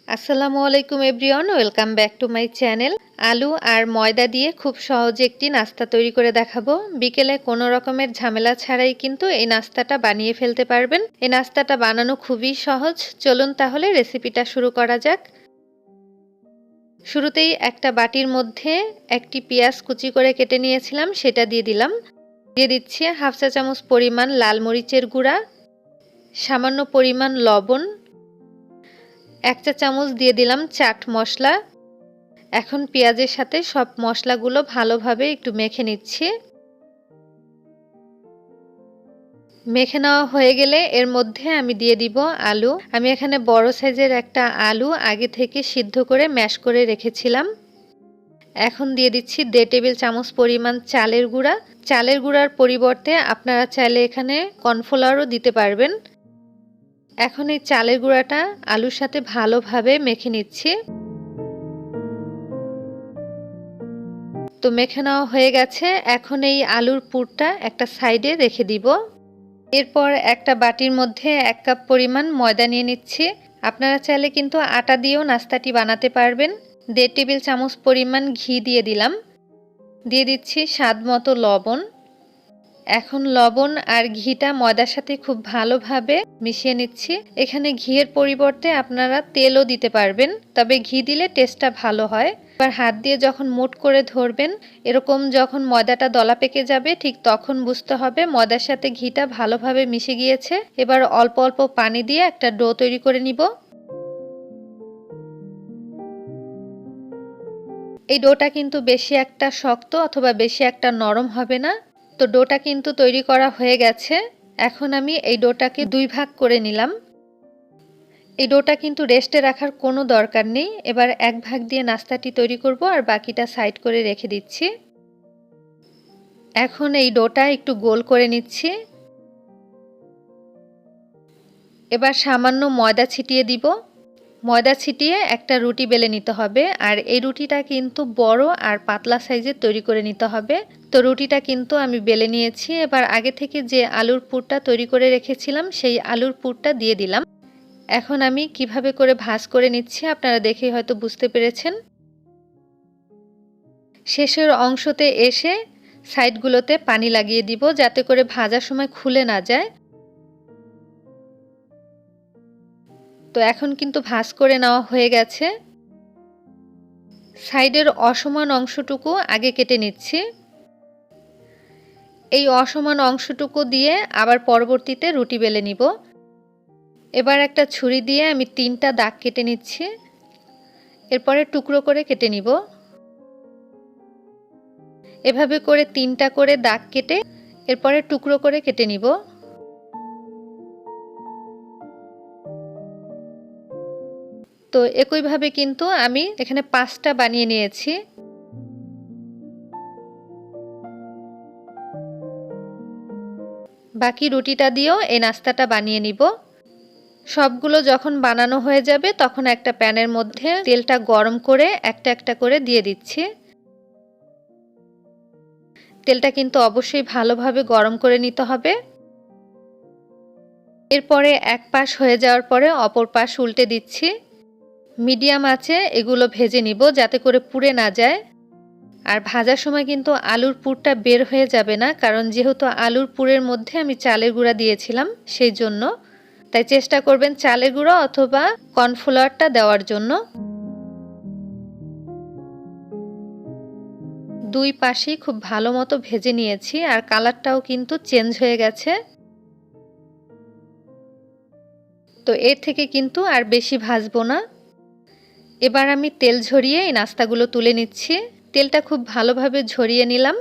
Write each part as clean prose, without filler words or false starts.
আসসালামু আলাইকুম everyone, welcome back to my channel. আলু আর ময়দা দিয়ে খুব সহজে একটি নাস্তা তৈরি করে দেখাবো। বিকেলে কোনো রকমের ঝামেলা ছাড়াই কিন্তু এই নাস্তাটা বানিয়ে ফেলতে পারবেন। এই নাস্তাটা বানানো খুবই সহজ। চলুন তাহলে রেসিপিটা শুরু করা যাক। শুরুতেই একটা বাটির মধ্যে একটি পেঁয়াজ কুচি করে কেটে নিয়েছিলাম, সেটা দিয়ে দিলাম। দিয়ে দিচ্ছি হাফ চা চামচ পরিমাণ লাল মরিচের গুঁড়া, সামান্য পরিমাণ লবণ, 1 চা চামচ দিয়ে দিলাম চাট মশলা। এখন পেঁয়াজের সাথে সব মশলাগুলো ভালোভাবে একটু মেখে নিচ্ছি। মেখে নেওয়া হয়ে গেলে এর মধ্যে আমি দিয়ে দিব আলু। আমি এখানে বড় সাইজের একটা আলু আগে থেকে সিদ্ধ করে ম্যাশ করে রেখেছিলাম। এখন দিয়ে দিচ্ছি 1.5 টেবিল চামচ পরিমাণ চালের গুঁড়া। চালের গুঁড়ার পরিবর্তে আপনারা চাইলে এখানে কর্নফ্লাওয়ারও দিতে পারবেন। এখন এই চালের গুঁড়াটা আলুর সাথে ভালোভাবে মেখে নিচ্ছি। তো মেখে নেওয়া হয়ে গেছে। এখন এই আলুর পুরটা একটা সাইডে রেখে দিব। এরপর একটা বাটির মধ্যে 1 কাপ পরিমাণ ময়দা নিয়ে নিচ্ছি। আপনারা চাইলে কিন্তু আটা দিয়েও নাস্তাটি বানাতে পারবেন। 1.5 টেবিল চামচ পরিমাণ ঘি দিয়ে দিলাম। দিয়ে দিচ্ছি স্বাদ মতো লবণ। এখন লবণ আর ঘিটা ময়দার সাথে খুব ভালোভাবে মিশিয়ে নিচ্ছি। এখানে ঘিয়ের পরিবর্তে আপনারা তেলও দিতে পারবেন, তবে ঘি দিলে টেস্টটা ভালো হয়। এবার হাত দিয়ে যখন মুঠ করে ধরবেন, এরকম যখন ময়দাটা দলা পেকে যাবে ঠিক তখন বুঝতে হবে ময়দার সাথে ঘিটা ভালোভাবে মিশে গিয়েছে। এবার অল্প অল্প পানি দিয়ে একটা ডো তৈরি করে নিব। এই ডোটা কিন্তু বেশি একটা শক্ত অথবা বেশি একটা নরম হবে না। তো ডোটা কিন্তু তৈরি করা হয়ে গেছে। এখন আমি এই ডোটাকে 2 ভাগ করে নিলাম। এই ডোটা কিন্তু রেস্টে রাখার কোনো দরকার নেই। এবার 1 ভাগ দিয়ে নাস্তাটি তৈরি করব আর বাকিটা সাইড করে রেখে দিচ্ছি। এখন এই ডোটা একটু গোল করে নিচ্ছি। এবার সামান্য ময়দা ছিটিয়ে দিব। ময়দা ছিটিয়ে একটা রুটি বেলে নিতে হবে, আর এই রুটিটা কিন্তু বড় আর পাতলা সাইজের তৈরি করে নিতে হবে। তো রুটিটা কিন্তু আমি বেলে নিয়েছি। এবার আগে থেকে যে আলুর পুরটা তৈরি করে রেখেছিলাম সেই আলুর পুরটা দিয়ে দিলাম। এখন আমি কিভাবে করে ভাঁজ করে নিচ্ছি আপনারা দেখে হয়তো বুঝতে পেরেছেন। শেষের অংশতে এসে সাইডগুলোতে পানি লাগিয়ে দিব যাতে করে ভাজার সময় খুলে না যায়। তো এখন কিন্তু ভাঁজ করে নেওয়া হয়ে গেছে। সাইডের অসমান অংশটুকু আগে কেটে নিচ্ছি। এই অসমান অংশটুকু দিয়ে আবার পরবর্তীতে রুটি বেলে নিব। এবার একটা ছুরি দিয়ে আমি 3টা দাগ কেটে নিচ্ছি। এরপরে টুকরো করে কেটে নিব। এভাবে করে 3টা করে দাগ কেটে এরপরে টুকরো করে কেটে নিব। তো একইভাবে কিন্তু আমি এখানে 5টা বানিয়ে নিয়েছি। বাকি রুটিটা দিয়েও এই নাস্তাটা বানিয়ে নিব। সবগুলো যখন বানানো হয়ে যাবে তখন একটা প্যানের মধ্যে তেলটা গরম করে একটা একটা করে দিয়ে দিচ্ছি। তেলটা কিন্তু অবশ্যই ভালোভাবে গরম করে নিতে হবে। এরপরে এক পাশ হয়ে যাওয়ার পরে অপর পাশ উল্টে দিচ্ছি। মিডিয়াম আঁচে এগুলো ভেজে নিব যাতে করে পুড়ে না যায়। আর ভাজার সময় কিন্তু আলুর পুরটা বের হয়ে যাবে না, কারণ যেহেতু আলুর পুরের মধ্যে আমি চালের গুঁড়া দিয়েছিলাম সেই জন্য। তাই চেষ্টা করবেন চালের গুঁড়া অথবা কর্নফ্লাওয়ারটা দেওয়ার জন্য। 2 পাশেই খুব ভালো মতো ভেজে নিয়েছি আর কালারটাও কিন্তু চেঞ্জ হয়ে গেছে। তো এর থেকে কিন্তু আর বেশি ভাজবো না। এবার আমি তেল ঝরিয়ে এই নাস্তাগুলো তুলে নিচ্ছি। তেলটা খুব ভালোভাবে ঝরিয়ে নিলাম।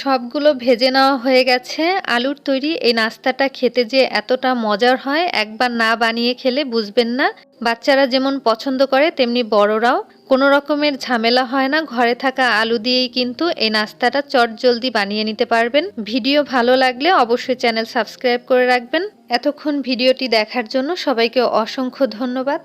সবগুলো ভেজে নেওয়া হয়ে গেছে। আলুর তৈরি এই নাস্তাটা খেতে যে এতটা মজার হয় একবার না বানিয়ে খেলে বুঝবেন না। বাচ্চারা যেমন পছন্দ করে তেমনি বড়রাও। কোনো রকমের ঝামেলা হয় না, ঘরে থাকা আলু দিয়েই কিন্তু এই নাস্তাটা চটজলদি বানিয়ে নিতে পারবেন। ভিডিও ভালো লাগলে অবশ্যই চ্যানেল সাবস্ক্রাইব করে রাখবেন। এতক্ষণ ভিডিওটি দেখার জন্য সবাইকে অসংখ্য ধন্যবাদ।